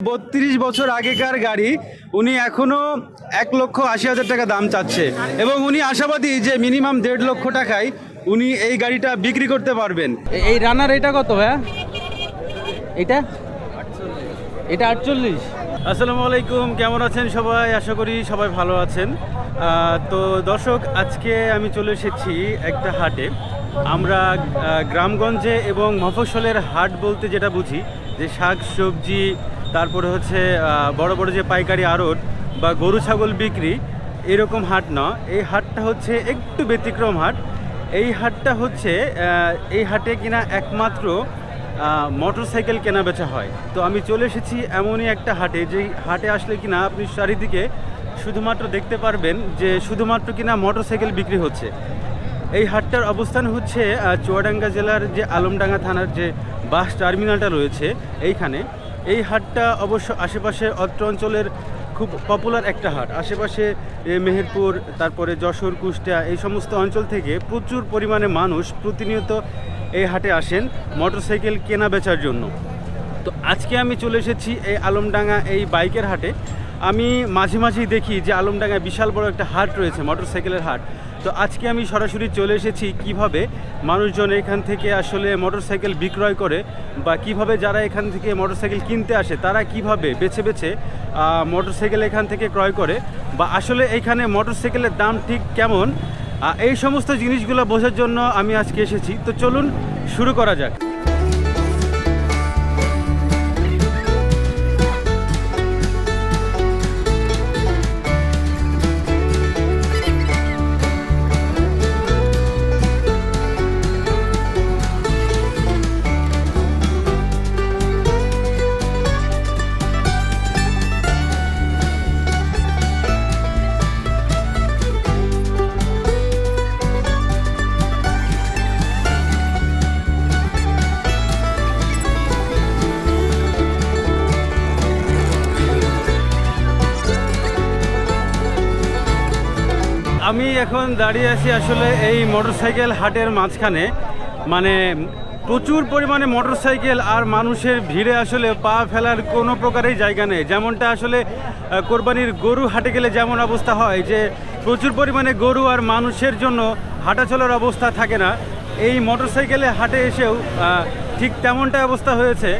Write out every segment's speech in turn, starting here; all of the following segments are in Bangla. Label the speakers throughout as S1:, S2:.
S1: 32 বছর আগেকার গাড়ি উনি এখনো 1,80,000 টাকা দাম চাচ্ছে এবং উনি আশাবাদী যে মিনিমাম 1.5 লক্ষ টাকায় উনি এই গাড়িটা বিক্রি করতে পারবেন। এই রানার এটা কত ভাইয়া? এটা 48। আসসালামু আলাইকুম, কেমন আছেন সবাই? আশা করি সবাই ভালো আছেন। তো দর্শক, আজকে আমি চলে এসেছি একটা হাটে। আমরা গ্রামগঞ্জে এবং মফস্বলের হাট বলতে যেটা বুঝি যে শাক সবজি, তারপরে হচ্ছে বড় বড় যে পাইকারি আড়ত বা গরু ছাগল বিক্রি, এরকম হাট না। এই হাটটা হচ্ছে একটু ব্যতিক্রম হাট। এই হাটটা হচ্ছে এই হাটে কিনা একমাত্র মোটরসাইকেল কেনা বেচা হয়। তো আমি চলে এসেছি এমনই একটা হাটে, যেই হাটে আসলে কিনা আপনি চারিদিকে শুধুমাত্র দেখতে পারবেন যে শুধুমাত্র কিনা মোটরসাইকেল বিক্রি হচ্ছে। এই হাটটার অবস্থান হচ্ছে চুয়াডাঙ্গা জেলার যে আলমডাঙ্গা থানার যে বাস টার্মিনালটা রয়েছে এইখানে। এই হাটটা অবশ্য আশেপাশে অত্র অঞ্চলের খুব পপুলার একটা হাট। আশেপাশে মেহেরপুর, তারপরে যশোর, কুষ্টিয়া, এই সমস্ত অঞ্চল থেকে প্রচুর পরিমাণে মানুষ প্রতিনিয়ত এই হাটে আসেন মোটরসাইকেল কেনা বেচার জন্য। তো আজকে আমি চলে এসেছি এই আলমডাঙ্গা এই বাইকের হাটে। আমি মাঝে মাঝেই দেখি যে আলমডাঙ্গায় বিশাল বড় একটা হাট রয়েছে, মোটরসাইকেলের হাট। তো আজকে আমি সরাসরি চলে এসেছি কিভাবে মানুষজন এখান থেকে আসলে মোটরসাইকেল বিক্রয় করে, বা কিভাবে যারা এখান থেকে মোটরসাইকেল কিনতে আসে তারা কিভাবে বেছে বেছে মোটরসাইকেল এখান থেকে ক্রয় করে, বা আসলে এইখানে মোটরসাইকেলের দাম ঠিক কেমন, এই সমস্ত জিনিসগুলো বোঝার জন্য আমি আজকে এসেছি। তো চলুন শুরু করা যাক। আমি এখন দাঁড়িয়ে আছি আসলে এই মোটরসাইকেল হাটের মাঝখানে। মানে প্রচুর পরিমাণে মোটরসাইকেল আর মানুষের ভিড়ে আসলে পা ফেলার কোনো প্রকারেই জায়গা নেই। যেমনটা আসলে কোরবানির গরু হাটে গেলে যেমন অবস্থা হয় যে প্রচুর পরিমাণে গরু আর মানুষের জন্য হাঁটা চলার অবস্থা থাকে না, এই মোটরসাইকেলে হাটে এসেও ঠিক তেমনটা অবস্থা হয়েছে।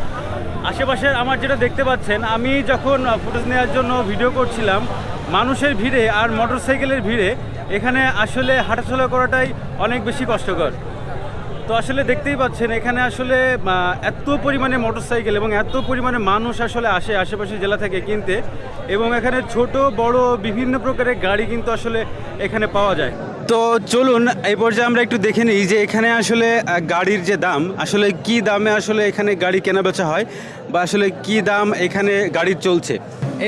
S1: আশেপাশে আমার যেটা দেখতে পাচ্ছেন, আমি যখন ফুটেজ নেওয়ার জন্য ভিডিও করছিলাম, মানুষের ভিড়ে আর মোটরসাইকেলের ভিড়ে এখানে আসলে হাঁটাচলা করাটাই অনেক বেশি কষ্টকর। তো আসলে দেখতেই পাচ্ছেন এখানে আসলে এত পরিমাণে মোটরসাইকেল এবং এত পরিমাণে মানুষ আসলে আসে আশেপাশের জেলা থেকে কিনতে, এবং এখানে ছোট বড় বিভিন্ন প্রকারের গাড়ি কিন্তু আসলে এখানে পাওয়া যায়। তো চলুন এই পর্যায়ে আমরা একটু দেখে নিই যে এখানে আসলে গাড়ির যে দাম, আসলে কি দামে আসলে এখানে গাড়ি কেনা বেচা হয়, বা আসলে কি দাম এখানে গাড়ির চলছে।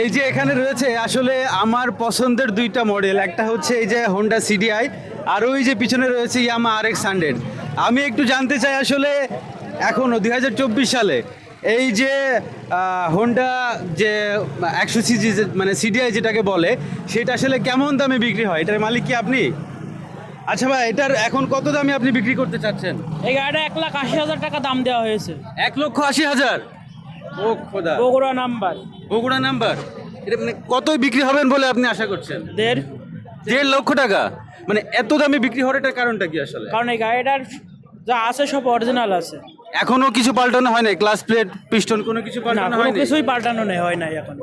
S1: এই যে এখানে রয়েছে আসলে আমার পছন্দের দুইটা মডেল, একটা হচ্ছে এই যে হোন্ডা সিডিআই, আর ওই যে পিছনে রয়েছে ইয়ামাহা RX-100। আমি একটু জানতে চাই আসলে এখনও 2024 সালে এই যে হোন্ডা যে 100 সিসি মানে সিডিআই যেটাকে বলে, সেটা আসলে কেমন দামে বিক্রি হয়? এটার মালিক কি আপনি? আচ্ছা ভাই, এটার এখন কত দামে আপনি বিক্রি করতে চাচ্ছেন?
S2: এই গাড়িটা 1,80,000 টাকা দাম দেওয়া হয়েছে।
S1: 1,80,000? ও খোদা,
S2: বগুড়া নাম্বার।
S1: বগুড়া নাম্বার। এটা মানে কতই বিক্রি হবেন বলে আপনি আশা করছেন? 1.5 লক্ষ টাকা? মানে এত দামে বিক্রি হওয়ার এটার কারণটা কি আসলে?
S2: কারণ এই গাড়িটার যা আছে সব অরিজিনাল আছে।
S1: এখনো কিছু পাল্টানো হয় নাই? ক্লাস প্লেট, পিস্টন কোনো কিছু
S2: না,
S1: পাল্টানো
S2: কোনো
S1: হয়নি?
S2: কিছুই পাল্টানো হয় নাই এখন।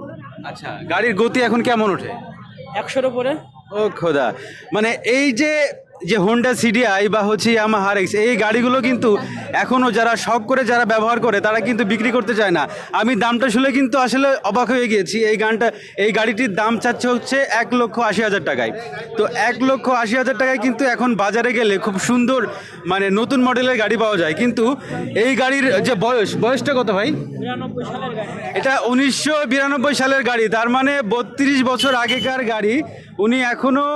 S1: আচ্ছা, গাড়ির গতি এখন কেমন ওঠে?
S2: 100-র উপরে।
S1: ও খোদা, মানে এই যে যে হোন্ডা সিডিআই বা হচ্ছে ইয়ামাহা RX, এই গাড়িগুলো কিন্তু এখনও যারা শখ করে যারা ব্যবহার করে তারা কিন্তু বিক্রি করতে চায় না। আমি দামটা শুনে কিন্তু আসলে অবাক হয়ে গিয়েছি। এই গাড়িটির দাম চাচ্ছে হচ্ছে 1,80,000 টাকায়। তো 1,80,000 টাকায় কিন্তু এখন বাজারে গেলে খুব সুন্দর মানে নতুন মডেলের গাড়ি পাওয়া যায়। কিন্তু এই গাড়ির যে বয়সটা কত ভাই?
S2: 93 সালের গাড়ি।
S1: এটা 1992 সালের গাড়ি, তার মানে 32 বছর আগেকার গাড়ি। উনি এখনও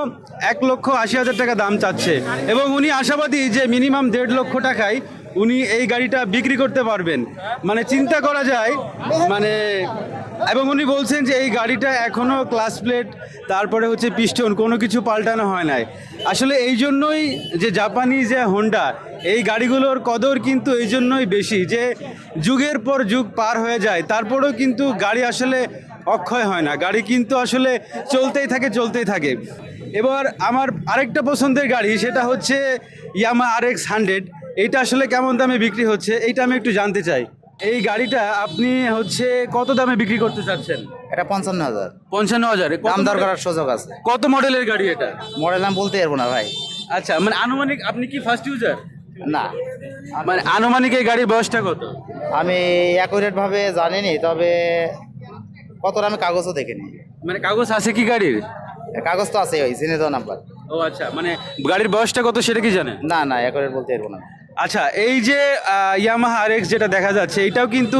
S1: 1,80,000 টাকা দাম চাচ্ছে এবং উনি আশাবাদী যে মিনিমাম 1.5 লক্ষ টাকায় উনি এই গাড়িটা বিক্রি করতে পারবেন। মানে চিন্তা করা যায় মানে। এবং উনি বলছেন যে এই গাড়িটা এখনও ক্লাস প্লেট, তারপরে হচ্ছে পিস্টন কোনো কিছু পাল্টানো হয় নাই। আসলে এই জন্যই যে জাপানি যে হোন্ডা, এই গাড়িগুলোর কদর কিন্তু এই জন্যই বেশি যে যুগের পর যুগ পার হয়ে যায়, তারপরেও কিন্তু গাড়ি আসলে অক্ষয় হয় না, গাড়ি কিন্তু আসলে চলতেই থাকে। এবার আমার আরেকটা পছন্দের গাড়ি, সেটা হচ্ছে ইয়ামা RX 100। এইটা আসলে কেমন দামে বিক্রি হচ্ছে এইটা আমি একটু জানতে চাই। এই গাড়িটা আপনি হচ্ছে কত দামে বিক্রি করতে চাচ্ছেন?
S3: এটা 55,000
S1: 55,000।
S3: দাম দর করার সুযোগ আছে।
S1: কত মডেলের গাড়ি এটা?
S3: মডেল নাম বলতে পারবো না ভাই।
S1: আচ্ছা, মানে আনুমানিক আপনি কি ফার্স্ট ইউজার?
S3: না,
S1: মানে আনুমানিক এই গাড়ির বয়সটা কত?
S3: আমি অ্যাকুরেট ভাবে জানিনি, তবে কতটা আমি কাগজও দেখিনি।
S1: মানে কাগজ আছে কি গাড়ির?
S3: কাগজ তো আছে, ওই জেনে দেওয়া নাম্বার।
S1: ও আচ্ছা, মানে গাড়ির বয়সটা কত সেটা কি জানেন?
S3: না না, অ্যাকুরেট বলতে পারবো না।
S1: আচ্ছা, এই যে ইয়ামাহা RX যেটা দেখা যাচ্ছে, এটাও কিন্তু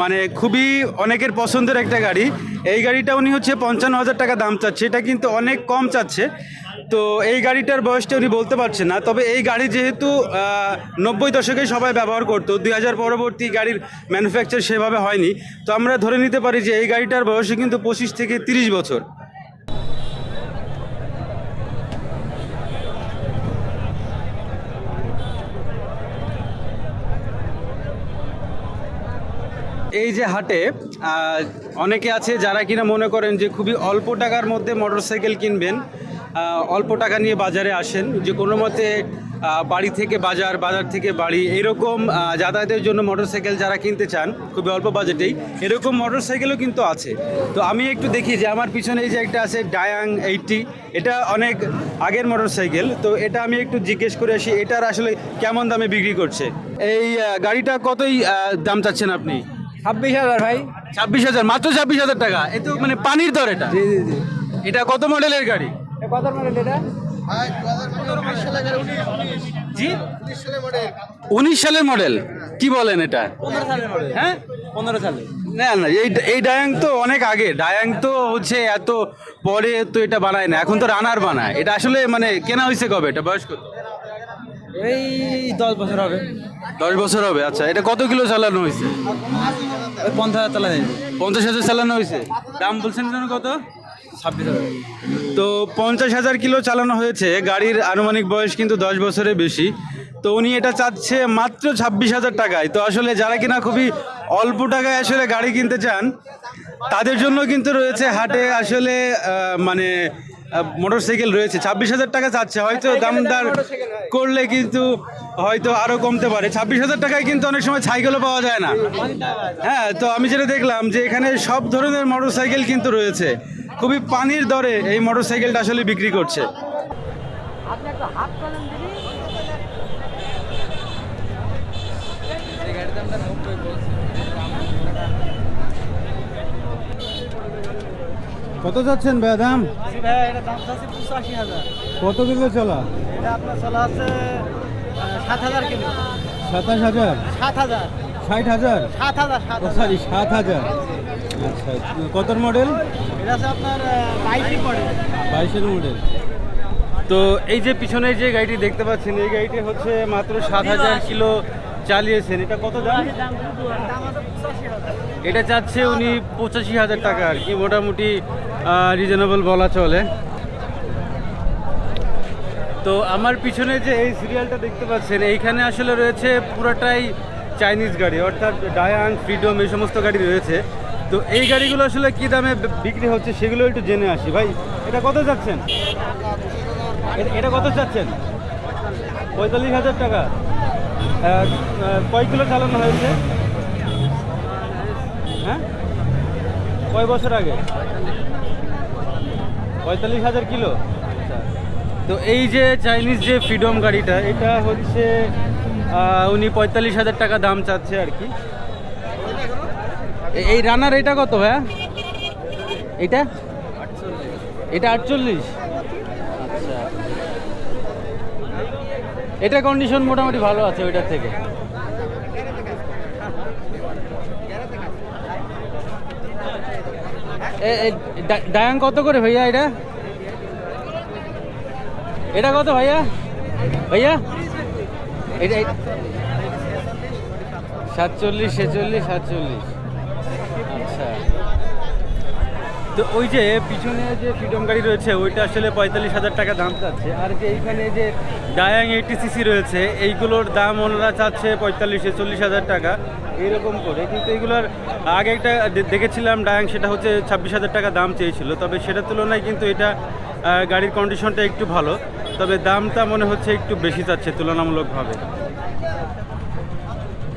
S1: মানে খুবই অনেকের পছন্দের একটা গাড়ি। এই গাড়িটা উনি হচ্ছে 55,000 টাকা দাম চাচ্ছে, এটা কিন্তু অনেক কম চাচ্ছে। তো এই গাড়িটার বয়সটা উনি বলতে পারছেন না, তবে এই গাড়ি যেহেতু 90 দশকে সবাই ব্যবহার করতো, 2000 পরবর্তী গাড়ির ম্যানুফ্যাকচার সেভাবে হয়নি, তো আমরা ধরে নিতে পারি যে এই গাড়িটার বয়সে কিন্তু 25 থেকে 30 বছর। এই যে হাটে অনেকে আছে যারা কিনা মনে করেন যে খুবই অল্প টাকার মধ্যে মোটরসাইকেল কিনবেন, অল্প টাকা নিয়ে বাজারে আসেন, যে কোনো মতে বাড়ি থেকে বাজার, বাজার থেকে বাড়ি, এরকম যাতায়াতের জন্য মোটরসাইকেল যারা কিনতে চান খুবই অল্প বাজেটেই, এরকম মোটরসাইকেলও কিন্তু আছে। তো আমি একটু দেখি যে আমার পিছনে এই যে একটা আছে ডায়াং 80, এটা অনেক আগের মোটরসাইকেল। তো এটা আমি একটু জিজ্ঞেস করে আসি এটার আসলে কেমন দামে বিক্রি করছে। এই গাড়িটা কতই দাম চাচ্ছেন আপনি?
S2: 26,000 ভাই।
S1: 26,000, মাত্র 26,000 টাকা? এ তো মানে পানির দর এটা।
S2: জি জি জি।
S1: এটা কত মডেলের গাড়ি?
S2: কত মডেল এটা?
S1: জি, 19 সালের মডেল। কি বলেন এটা?
S2: 15 সালের মডেল।
S1: হ্যাঁ,
S2: 15 সালে।
S1: না না, এই ডায়াং তো অনেক আগে, ডায়াং তো হচ্ছে এত পরে তো এটা বানায় না, এখন তো রানার বানায়। এটা আসলে মানে কেনা হয়েছে কবে? এটা বয়স কত?
S2: এই 10 বছর হবে।
S1: 10 বছর হবে। আচ্ছা, এটা কত কিলো চালানো হয়েছে?
S2: ওই 50,000 চালা নেই।
S1: 50,000 চালানো হয়েছে। দাম বলছেন যেন কত?
S2: 26,000।
S1: তো 50,000 কিলো চালানো হয়েছে। গাড়ির আনুমানিক বয়স কিন্তু 10 বছরের বেশি। তো উনি এটা চাচ্ছে মাত্র 26,000 টাকায়। তো আসলে যারা কিনা খুবই অল্প টাকায় আসলে গাড়ি কিনতে চান, তাদের জন্য কিন্তু রয়েছে হাটে আসলে মানে মোটরসাইকেল রয়েছে। 26,000 টাকা চাচ্ছে, হয়তো দামদার করলে কিন্তু হয়তো আরও কমতে পারে। 26,000 টাকায় কিন্তু অনেক সময় সাইকেলও পাওয়া যায় না। হ্যাঁ, তো আমি যেটা দেখলাম যে এখানে সব ধরনের মোটরসাইকেল কিন্তু রয়েছে, খুবই পানির দরে এই মোটরসাইকেলটা আসলে বিক্রি করছে। কত যাচ্ছেন ভাই দাম?
S2: ভাই এটা দাম আছে 85,000।
S1: কত কিলো চলা?
S2: এটা আপনার চলা আছে 7,000 কিলো।
S1: 27,000?
S2: 7,000।
S1: 60,000?
S2: 7,000।
S1: সরি, 7,000। আচ্ছা, কত মডেল?
S2: এটা আছে আপনার 22 মডেল।
S1: 22-এর মডেল। তো এই যে পিছনে যে গাড়িটি দেখতে পাচ্ছেন, এই গাড়িটি হচ্ছে মাত্র 7,000 কিলো চালিয়েছেন। এটা কত দাম? এটা চাচ্ছে উনি 85,000 টাকা, আর কি মোটামুটি রিজনেবল বলা চলে। তো আমার পিছনে যে এই সিরিয়ালটা দেখতে পাচ্ছেন, এইখানে আসলে রয়েছে পুরোটাই চাইনিজ গাড়ি, অর্থাৎ ডায়াং, ফ্রিডম, এই সমস্ত গাড়ি রয়েছে। তো এই গাড়িগুলো আসলে কী দামে বিক্রি হচ্ছে সেগুলো একটু জেনে আসি। ভাই, এটা কত চাচ্ছেন? এটা কত চাচ্ছেন? 45,000 টাকা। কয় কিলো চালানো হয়েছে? হ্যাঁ, কয় বছর আগে? 45,000 কিলো। আচ্ছা, তো এই যে চাইনিজ যে ফ্রিডম গাড়িটা, এটা হচ্ছে উনি 45,000 টাকা দাম চাচ্ছে আর কি। এই রানার এটা কত ভাইয়া? এটা 48। আচ্ছা, এটা কন্ডিশন মোটামুটি ভালো আছে ওইটার থেকে। ডায়াং কত করে ভাইয়া? এটা কত ভাইয়া? ভাইয়া এটা 47, 46, 47। আচ্ছা, তো ওই যে পিছনে যে ফ্রিডম গাড়ি রয়েছে ওইটা আসলে 45,000 টাকা দাম চাচ্ছে। আর যে এইখানে যে ডায়াং 80cc রয়েছে, এইগুলোর দাম ওনারা চাচ্ছে 45-40 হাজার টাকা এইরকম করে। কিন্তু এইগুলোর আগে একটা দেখেছিলাম ডায়াং, সেটা হচ্ছে 26 হাজার টাকা দাম চেয়েছিল। তবে সেটার তুলনায় কিন্তু এটা গাড়ির কন্ডিশনটা একটু ভালো, তবে দামটা মনে হচ্ছে একটু বেশি চাচ্ছে তুলনামূলকভাবে।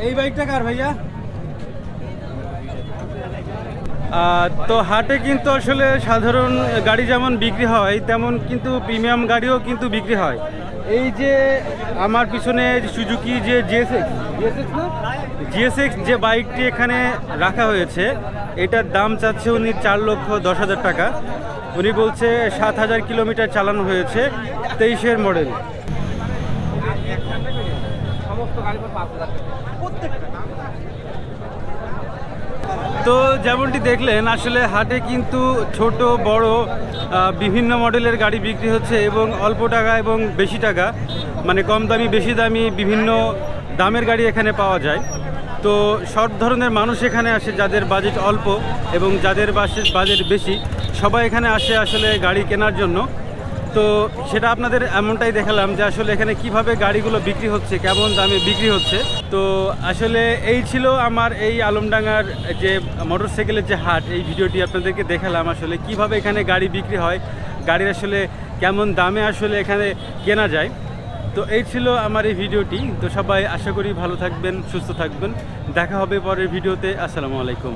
S1: এই বাইকটা কার ভাইয়া? তো হাটে কিন্তু আসলে সাধারণ গাড়ি যেমন বিক্রি হয় তেমন কিন্তু প্রিমিয়াম গাড়িও কিন্তু বিক্রি হয়। এই যে আমার পিছনে সুজুকি যে জিএসএক্স যে বাইকটি এখানে রাখা হয়েছে, এটার দাম চাচ্ছে উনি 4,10,000 টাকা। উনি বলছে 7,000 কিলোমিটার চালানো হয়েছে, 23-এর মডেল। তো যেমনটি দেখলেন, আসলে হাটে কিন্তু ছোট বড় বিভিন্ন মডেলের গাড়ি বিক্রি হচ্ছে এবং অল্প টাকা এবং বেশি টাকা, মানে কম দামি বেশি দামি বিভিন্ন দামের গাড়ি এখানে পাওয়া যায়। তো সব ধরনের মানুষ এখানে আসে, যাদের বাজেট অল্প এবং যাদের বাজেট বেশি, সবাই এখানে আসে আসলে গাড়ি কেনার জন্য। তো সেটা আপনাদের এমনটাই দেখালাম যে আসলে এখানে কিভাবে গাড়িগুলো বিক্রি হচ্ছে, কেমন দামে বিক্রি হচ্ছে। তো আসলে এই ছিল আমার এই আলমডাঙ্গার যে মোটরসাইকেলের যে হাট, এই ভিডিওটি আপনাদেরকে দেখালাম আসলে কিভাবে এখানে গাড়ি বিক্রি হয়, গাড়ির আসলে কেমন দামে আসলে এখানে কেনা যায়। তো এই ছিল আমার এই ভিডিওটি। তো সবাই আশা করি ভালো থাকবেন, সুস্থ থাকবেন। দেখা হবে পরের ভিডিওতে। আসসালামু আলাইকুম।